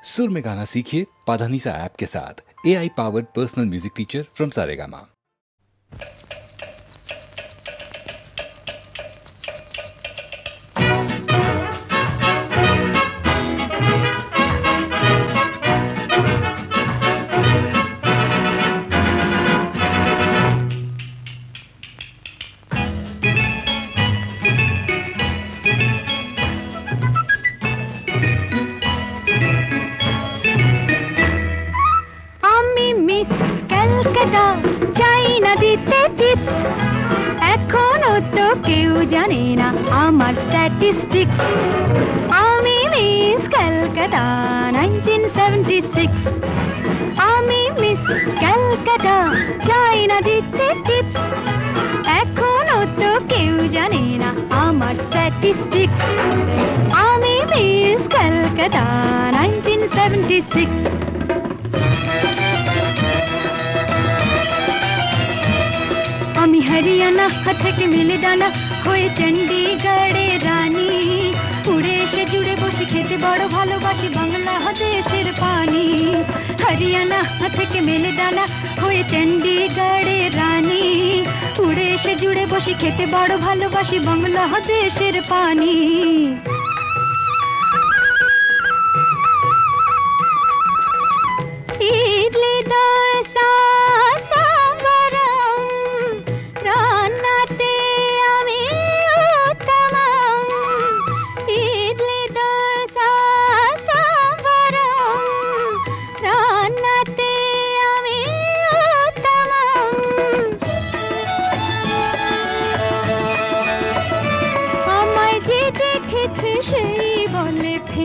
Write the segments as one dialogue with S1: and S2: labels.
S1: सुर में गाना सीखिए पाधानीसा ऐप के साथ। AI powered personal music teacher from Saregama.
S2: Statistics আমি মিস কলকাতা 1976 আমি মিস কলকাতা চাই না দিতে টিপস এখনো তো কেউ জানে না আমার স্ট্যাটিস্টিক্স আমি মিস কলকাতা 1976 আমি হরিয়ানা থেকে মিলে দানা হয়ে চণ্ডীগড়ে রানী উড়ে এসে জুড়ে বসে খেতে বড় ভালোবাসি বাংলাদেশের পানি হরিয়ানা থেকে মেলে দানা হয়ে চণ্ডীগড়ে রানী উড়ে এসে জুড়ে বসে খেতে বড় ভালোবাসি বাংলাদেশের পানি ইডলি দোসা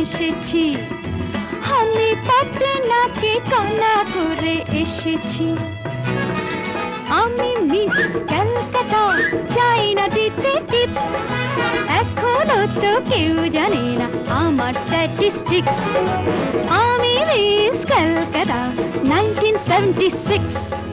S2: এসেছি আমি পাটনাকে কলা করে এসেছি আমি মিস কলকাতা চাই না দিতে টিপস এখনো তো কেউ জানে না আমার স্ট্যাটিস্টিক্স আমি মিস কলকাতা 1976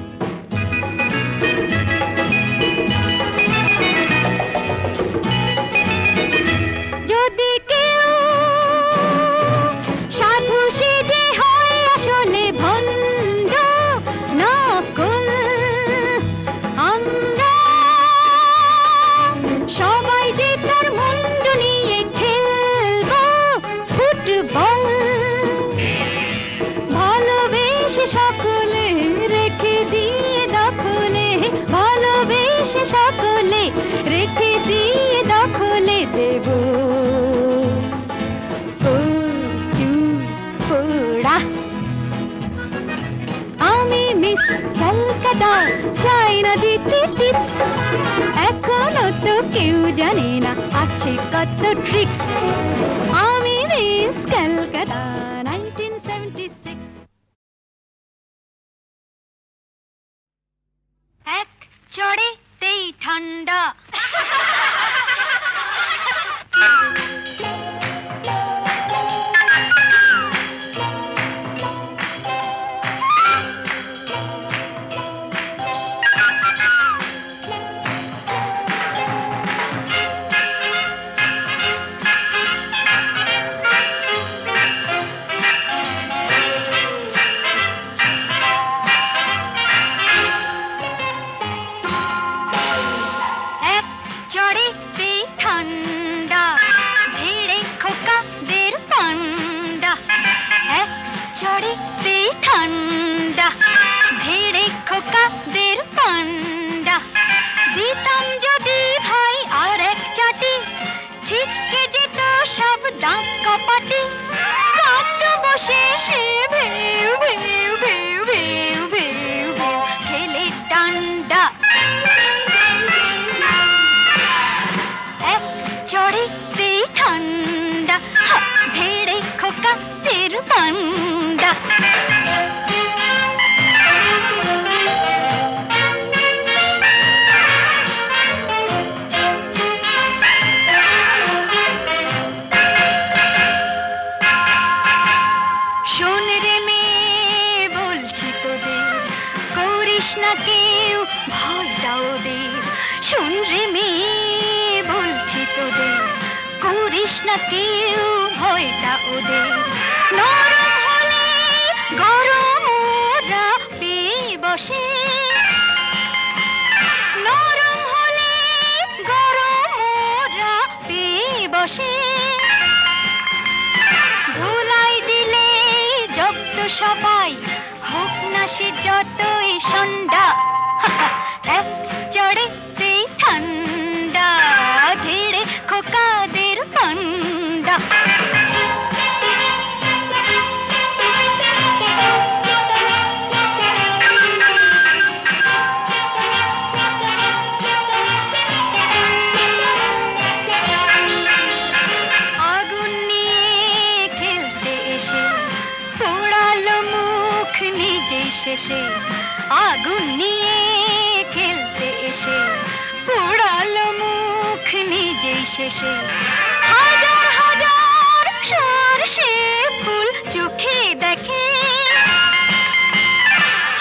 S2: সকলে রেখে দিয়ে দখলে দেব পোড়া আমি মিস কলকাতা চাই না দিতে টিপস এখনো তো কেউ জানে না আছে কত ট্রিক্স আমি মিস কলকাতা 1976 এক চড়ে তেই ঠান্ডা দিতাম যদি ভাই আর এক চাটি ছিটকে যেত সব দাঁত কপাটি কাট বসে সে ভেউ ভেউ ভেউ ভেউ ভেউ ভেউ খেলে ডান্ডা এক চড়ে তে ঠান্ডা ভেড়ে খোকা তের পান্ডা না কেউ ভয়টা ওদের শুন রে মেয়ে বলছি তোদের করিস না কেউ ভয়টা ওদের নরম হলে সবাই, হোক না সে যতই সন্ধ্যা, এক চড়েতেই ঠান্ডা, ধীরে খোকাদের পান্ডা। আগুন নিয়ে খেলতে এসে পোড়ালো মুখ নিজেই শেষে, আগুন নিয়ে খেলতে এসে পোড়ালো মুখ নিজেই শেষে। হাজার হাজার সরষে ফুল চোখে দেখে,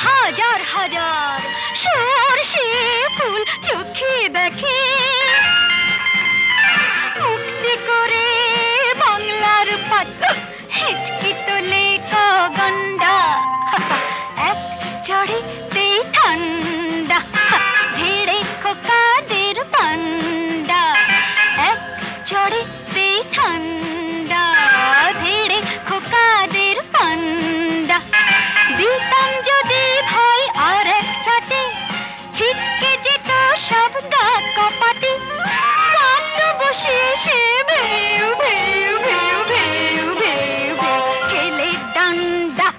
S2: হাজার হাজার সরষে ফুল চোখে দেখে, মুক্তি করে বাংলার পাত হিচকি তোলে গন্ডা, এক চড়েতে ঠান্ডা, ভিড়ে খোকাদের পান্ডা, এক চড়েতে ঠান্ডা, ভিড়ে খোকাদের পান্ডা। দিতাম যদি ভাই আর এক ছাটে, ছিটকে যেত সব দাগ কপাটে, কাঁদতো বসে সে ভেউ ভেউ ভেউ ভেউ ভেউ ভেউ খেলে ডান্ডা।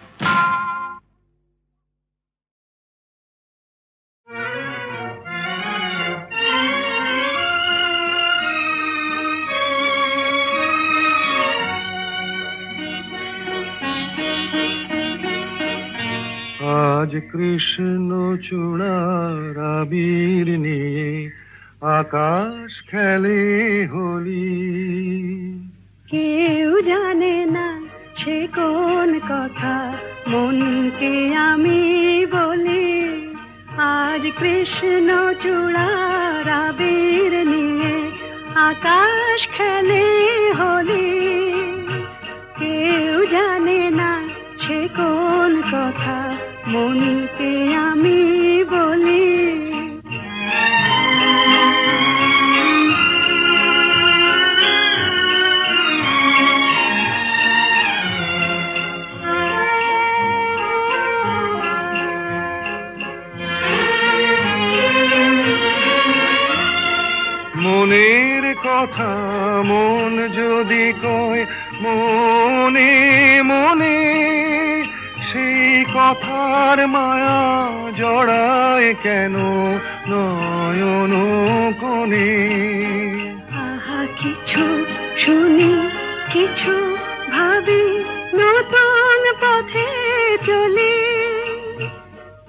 S3: আজ কৃষ্ণ চূড়ার আবির নিয়ে আকাশ খেলে হোলি,
S4: কেউ জানে না সে কোন কথা মনকে আমি বলি। আজ কৃষ্ণ চূড়ার আবির নিয়ে আকাশ খেলে হোলি, কেউ জানে না সে কোন কথা মনকে আমি বলি।
S3: মনের কথা মন যদি কয় মনে মনে, সেই কথার মায়া জড়ায় কেন নয়ন কোণে।
S4: আহা কিছু শুনি কিছু ভাবি, নতুন পথে চলি,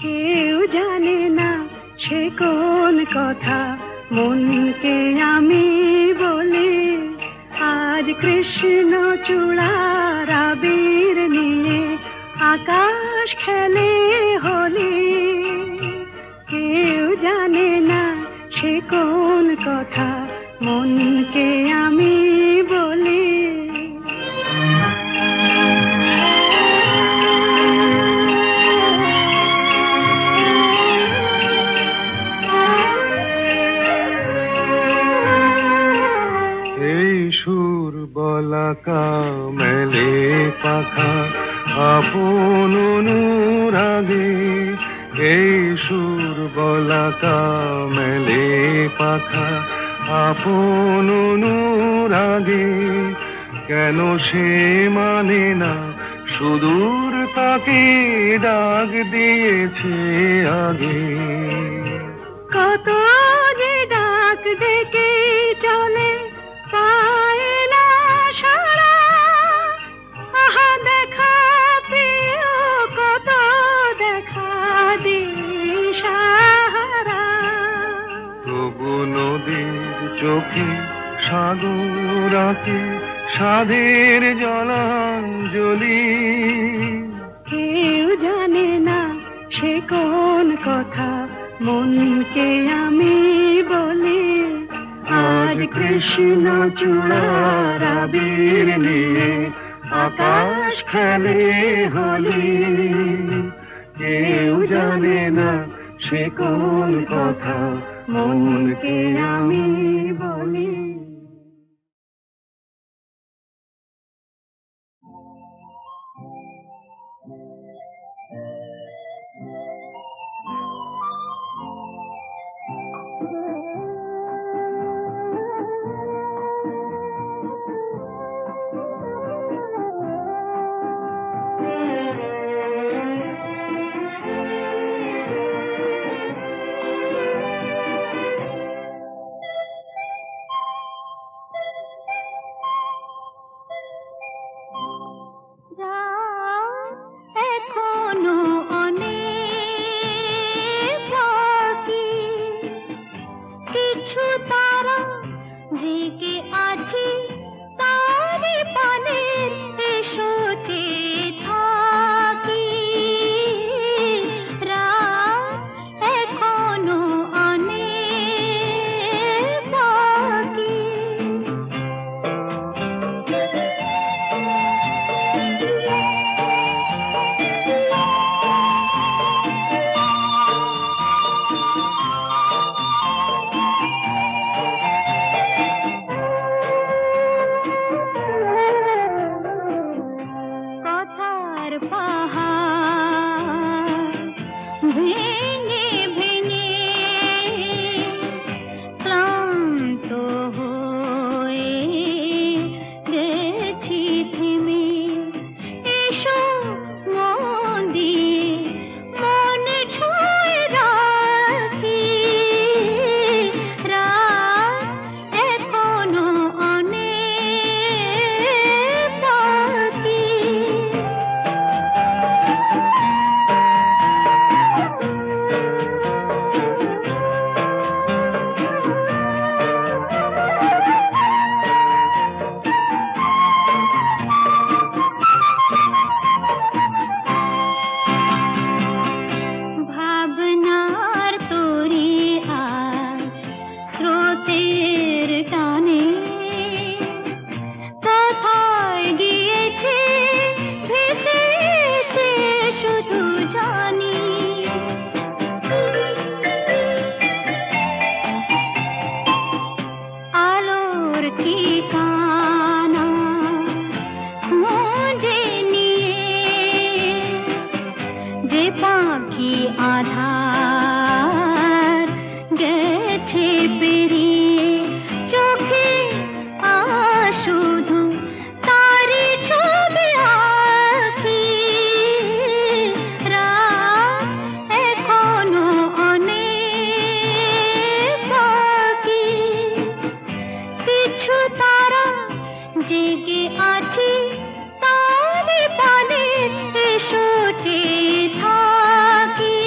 S4: কেউ জানে না সে কোন কথা মনকে আমি বলি। আজ কৃষ্ণ চূড়ার আবির নিয়ে আকাশ খেলে হোলি, কেউ জানে না সে কোন কথা মনকে আমি বলি।
S3: এই সুর বলাকা মেলে পাখা আপন অনুরাগে, এই সুর বলাকা মেলে পাখা আপন অনুরাগে, কেন সে মানে না সুদূর তাকে ডাক দিয়েছে আগে।
S4: কত যে ডাক ডেকে চলে পায় না সারা, আহা দেখা প্রিয় কত দেখা দিশাহারা।
S3: তবু নদীর চোখে সাগর আঁকে সাধের জলাঞ্জলি,
S4: কেউ জানে না সে কোন কথা মনকে আমি বলি। আজ কৃষ্ণ চূড়ার আবির নিয়ে আকাশ খেলে হোলি, কেউ জানে না সে কোন কথা মনকে আমি বলি।
S2: আর পাহাড় ভেঙে ভেঙে ক্লান্ত হয়ে গেছি থেমে। এসো মন দিয়ে মন ছুঁয়ে রাখি, রাত এখনো অনেক বাকি। ভাবনার তরি আজ স্রোতের টানে কোথায় গিয়েছে ভেসে সে শুধু জানি। আলোর ঠিকানা খুঁজে নিয়ে যে পাখি আধার গেছে পেরিয়ে, চোখে শুধু তারি ছবি আঁকি। রাত এখনো অনেক বাকি। কিছু তারা জেগে আছি তারে পানে, এসো চেয়ে থাকি।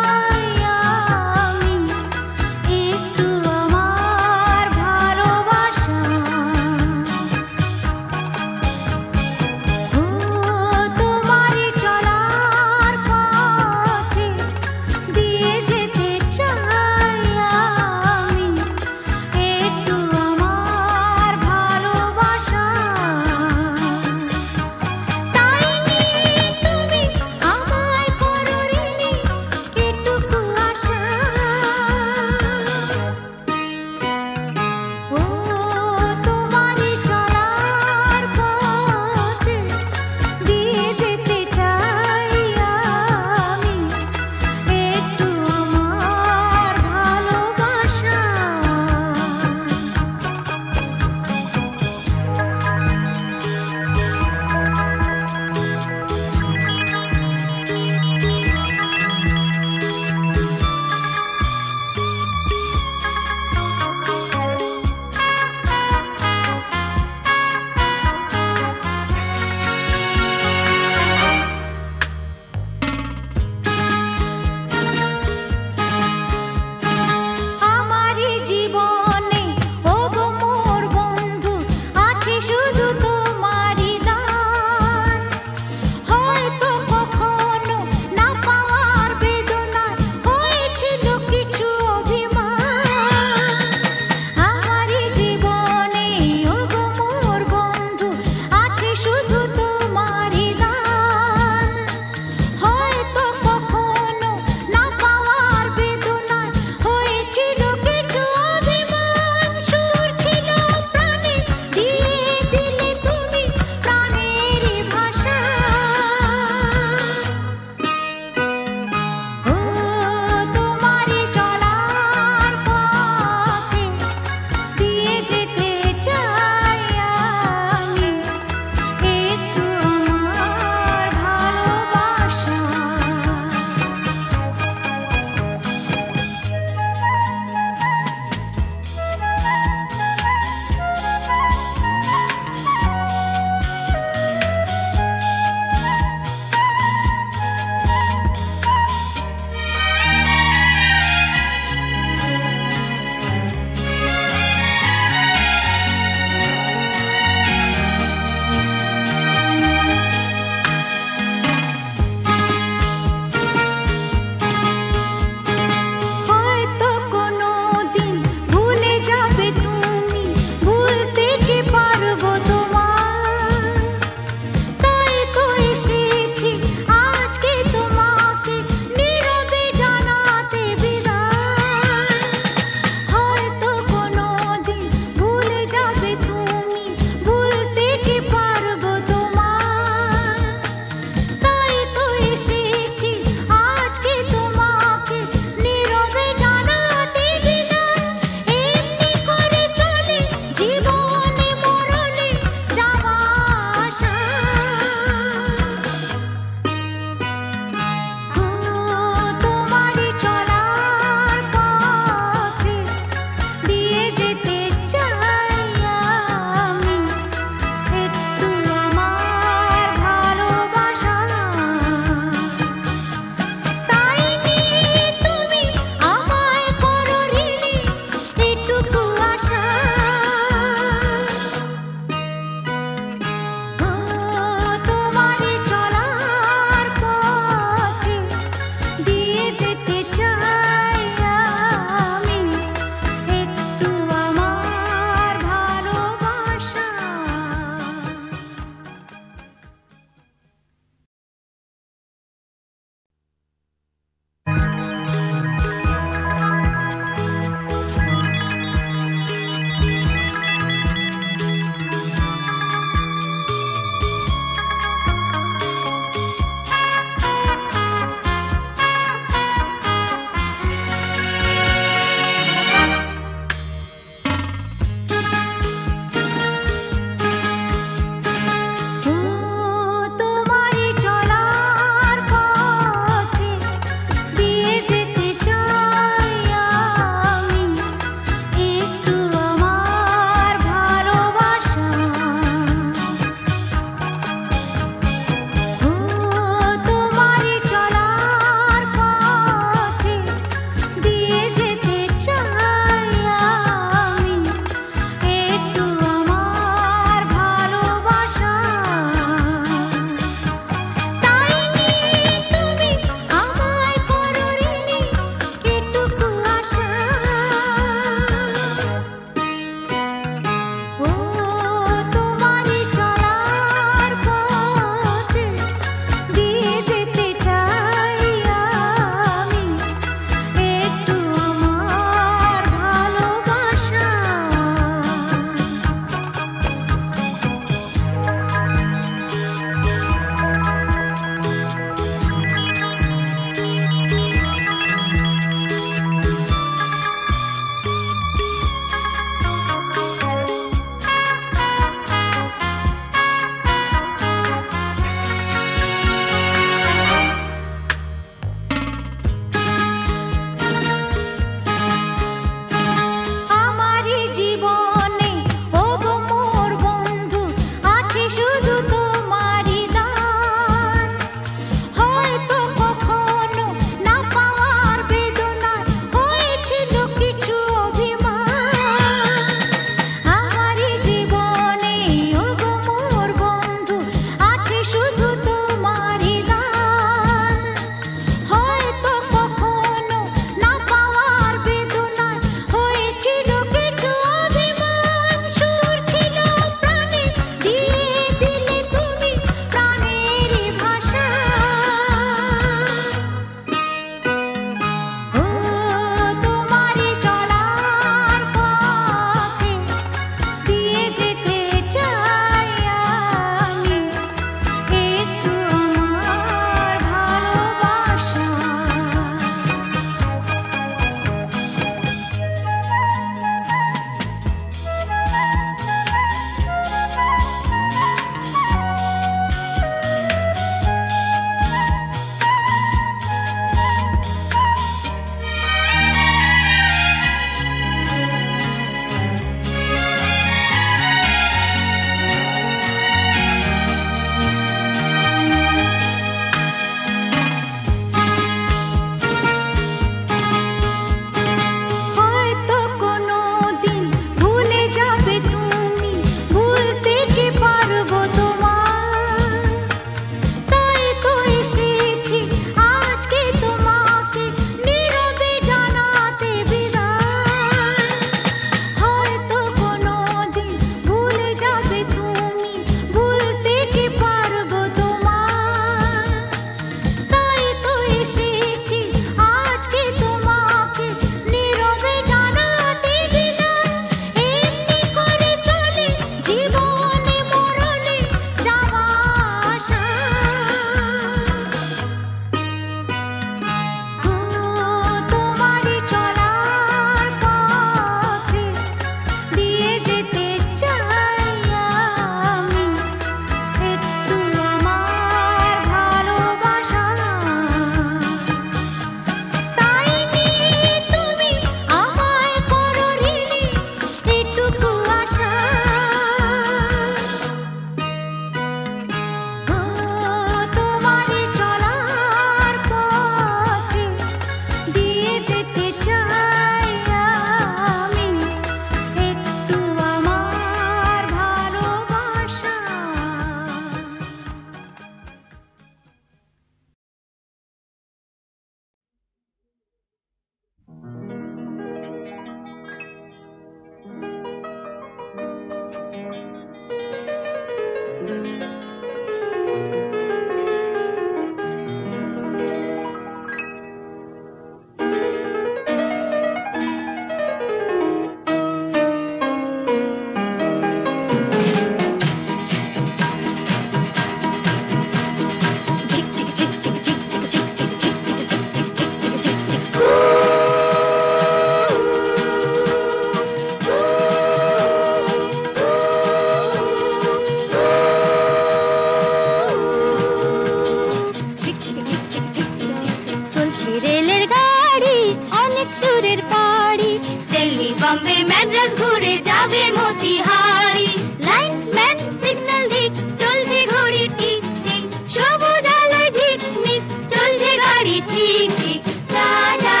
S2: রেলের গাড়ি অনেক দূরের পাড়ি, দিল্লি বম্বে ম্যাড্রাস ঘুরে যাবে মতিহারি। লাইনম্যান সিগন্যাল দিক, চলছে ঘড়ি ঠিক ঠিক, সবুজ আলোয় ঝিকমিক, চলছে গাড়ি ঠিক ঠিক। Tata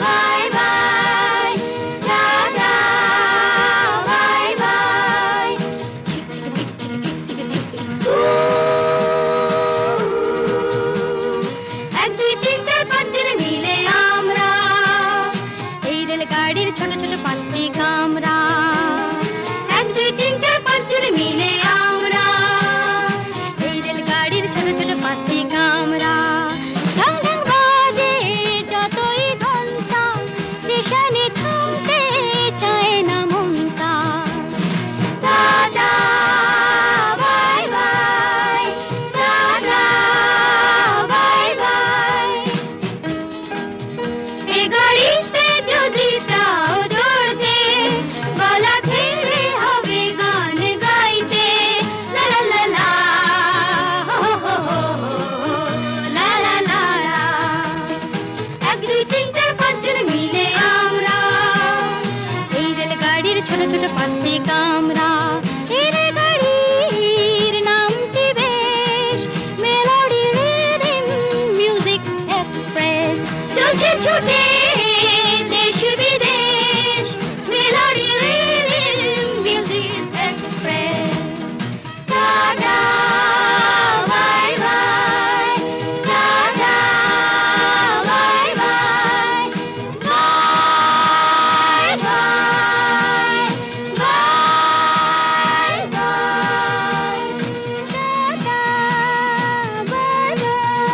S2: bye bye, tata bye by. এক দুই তিন চার পাঁচ জন মিলে আমরা এই রেলগাড়ির ছোট ছোট পাঁচটি কামরা। এক দুই তিন চার পাঁচ জন মিলে আমরা এই রেলগাড়ির ছোট ছোট পাঁচটি কামরা। ঢং ঢং বাজে যতই ঘন্টা, স্টেশনে থামতে চায় না মনটা। Tata bye bye, tata bye bye. এ গাড়িতে যদি চাও চড়তে, গলা ছেড়ে হবে গান গাইতে। লা লা লা লা, হো হো হো হো, লা লা লা লা। এক দুই তিন চার পাঁচ জন মিলে আমরা এই রেলগাড়ির ছোট ছোট পাঁচটি কামরা। এই রেলগাড়ির নামটি বেশ মেলোডি রিদম মিউজিক এক্সপ্রেস। চলছে ছুটে দেশ বিদেশ, melody rhythm music express. Tata bye bye, tata bye by, bye bye, by bye, tata bye by.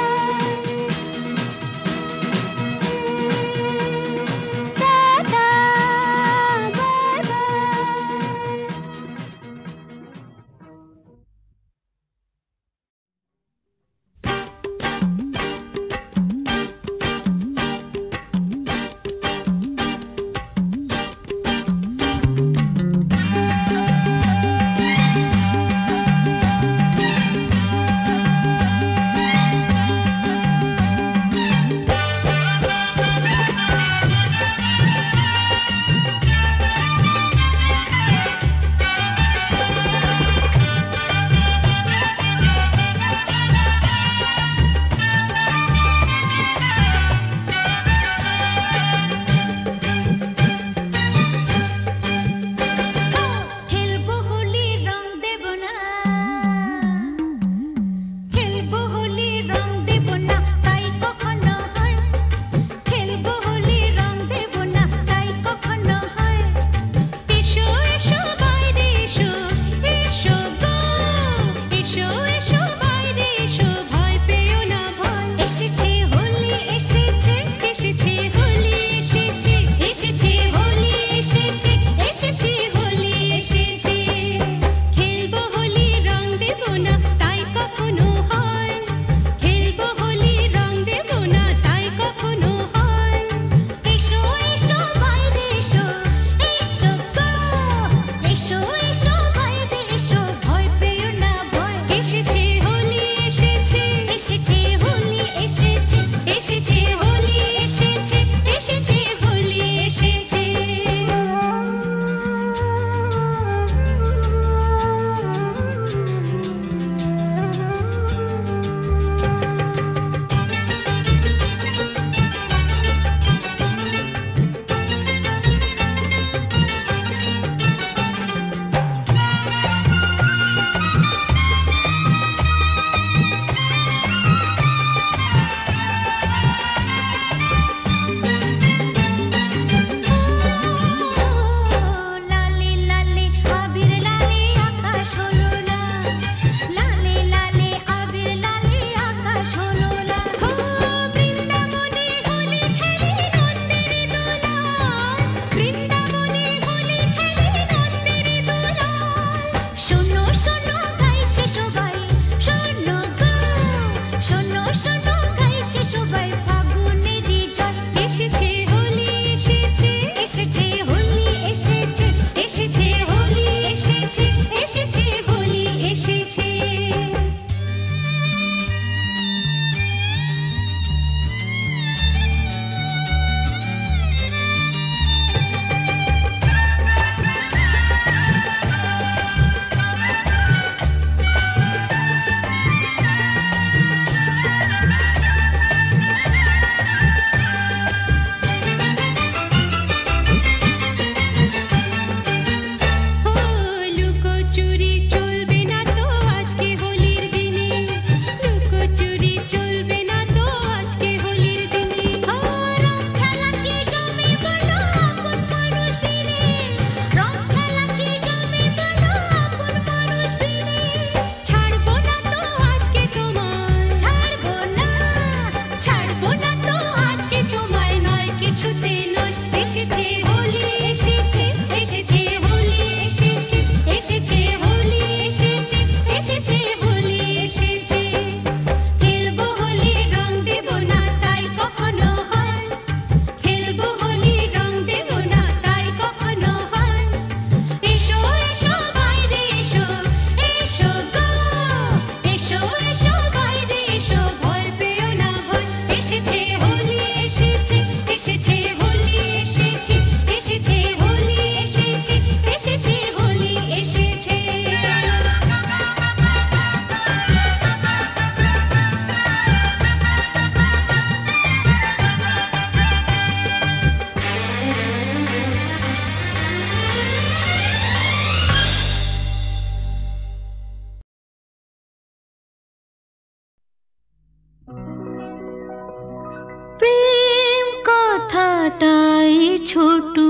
S5: কথাটাই ছোটু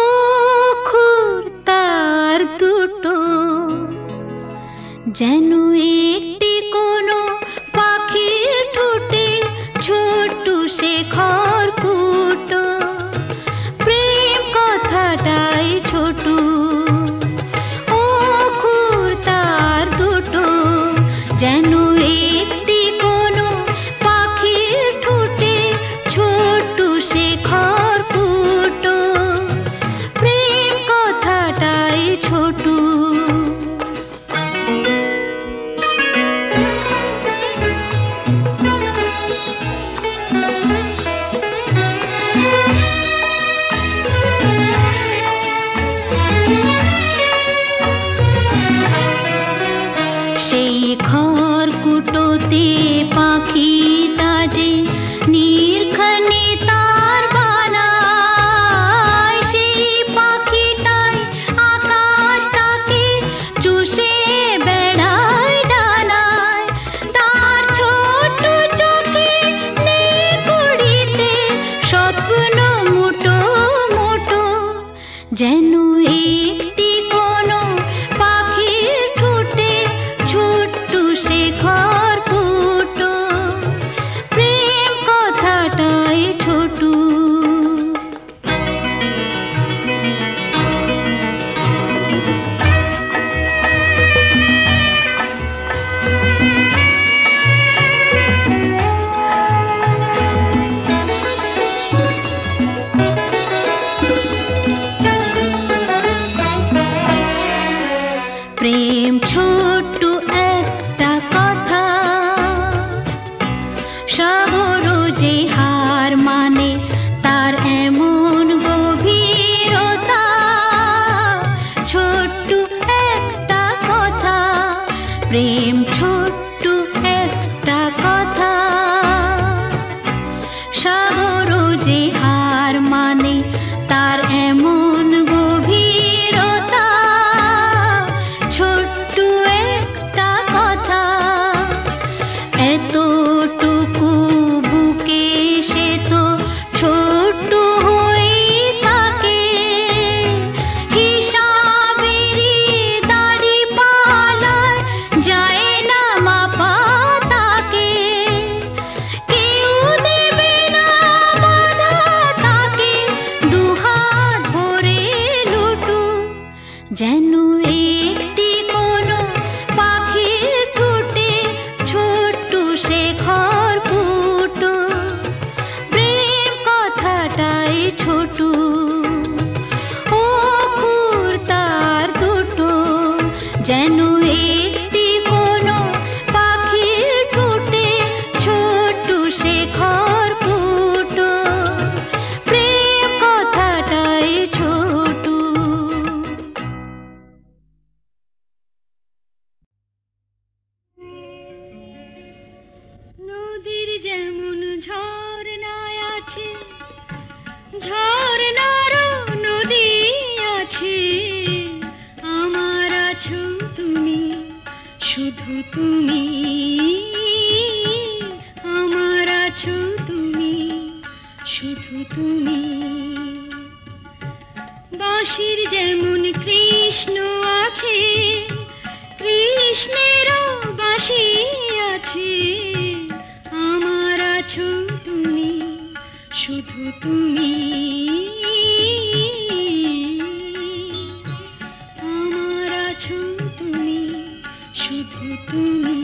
S5: অক্ষর তার দুটো যেন একটি কোনো পাখির ঠোঁটে ছোট্ট সে খড়কুটো প্রেম কথাটাই ছোটু অক্ষর তার দুটো যেন একটি কোনো পাখির ঠোঁটে ছোট্ট সে খড়কুটো প্রেম কথাটাই ছোটু সেই খড়কুটোতে পাখিটা যে নির্ঘনে তার বানায় সেই পাখিটাই আকাশটাকে চুষে বেড়ায় ডানায় তার ছোট চোখে নেই কুড়িতে স্বপ্ন মুটো মুটো যেন একটি কোনো পাখির ঠোঁটে ছোট্ট সে খড়কুটো প্রেম কথাটাই ছোটু প্রেম ছোট্ট একটা কথা সাগর যে হার মানে তার এমন গভীরতা ছোট্ট একটা কথা প্রেম ছোট্ট একটা কথা সাগর যে হার মানে তার এমন গভীরতা ছোট্ট একটা কথা এতটুকু বুকে সে তো ছোট্ট হয়ে থাকে হিসাবেরই দাড়ি পালায় যায় না মাপা তাকে কেউ দেবে না বাধা তাকে দুহাত ভরে লুটু যেন একটি কোনো পাখির ঠোঁটে ছোট্ট সে খড়কুটো প্রেম কথাটাই ছোটু অক্ষর তার দুটো যেন একটি কোনো পাখির ঠোঁটে ছোট্ট সে খড়কুটো প্রেম কথাটাই ছোটু
S2: নদীর যেমন ঝর্ণায় আছে ঝর্ণারও নদী আছে আমার আছো তুমি শুধু তুমি আমার আছো তুমি শুধু তুমি বাঁশির যেমন কৃষ্ণ আছে কৃষ্ণেরও বাঁশি আছে আমার আছো তুমি শুধু তুমি আমার আছো তুমি শুধু তুমি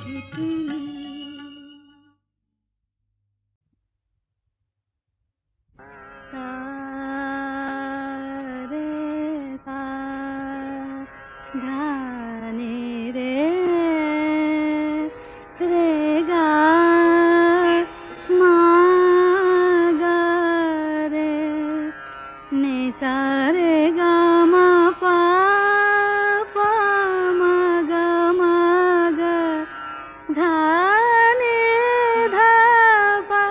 S2: বুঝি তুমি। রে তা ধানে রে রে গা মা গা রে নে সা রে গা মা পা পা মা গা ধা নে ধা পা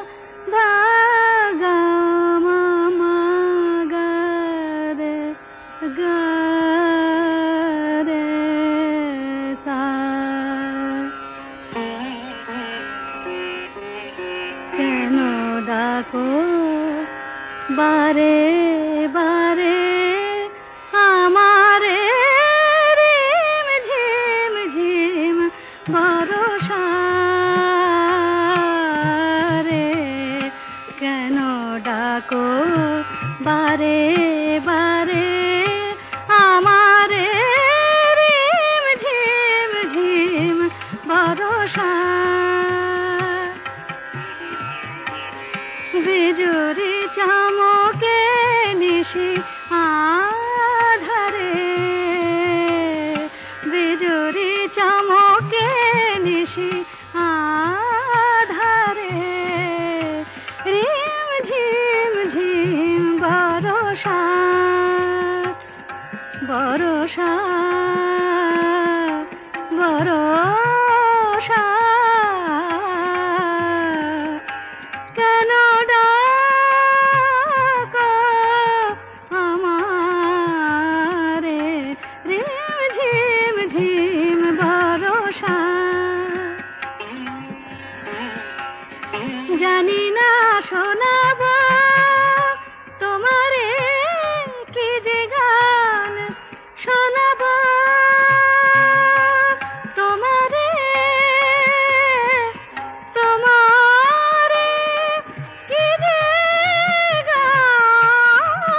S2: ধা গা মা গা রে সা। কেন ডাকো বারে বারে আমারে রিম ঝিম ঝিম বরষা রে। কেন ডাকো বারে বারে আমারে রিম ঝিম ঝিম বরষা। বিজুরি চমকে নিশি আধারে বিজুরি চমকে নিশি আধারে রিম ঝিম ঝিম বরষা বরষা বরষা। কেন ডাকো আমারে রিম ঝিম ঝিম বরষা। জানি না শোনাব তোমারে কি যে গান শোনাব তোমারে তোমারে কি যে গান।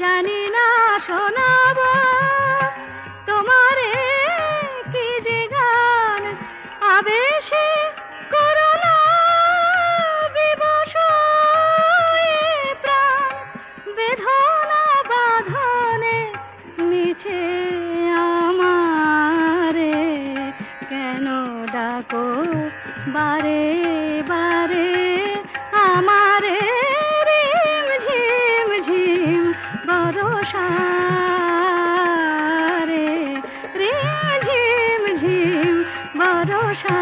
S2: জানি না শোনাব তোমারে কি যে গান। আবেশে করুণা বিবশ প্রাণ বেদনা বাঁধনে মিছে আমারে। কেন ডাকো বারে বারে আমারে রিম ঝিম ঝিম বরষা রে রিম ঝিম ঝিম বরষা।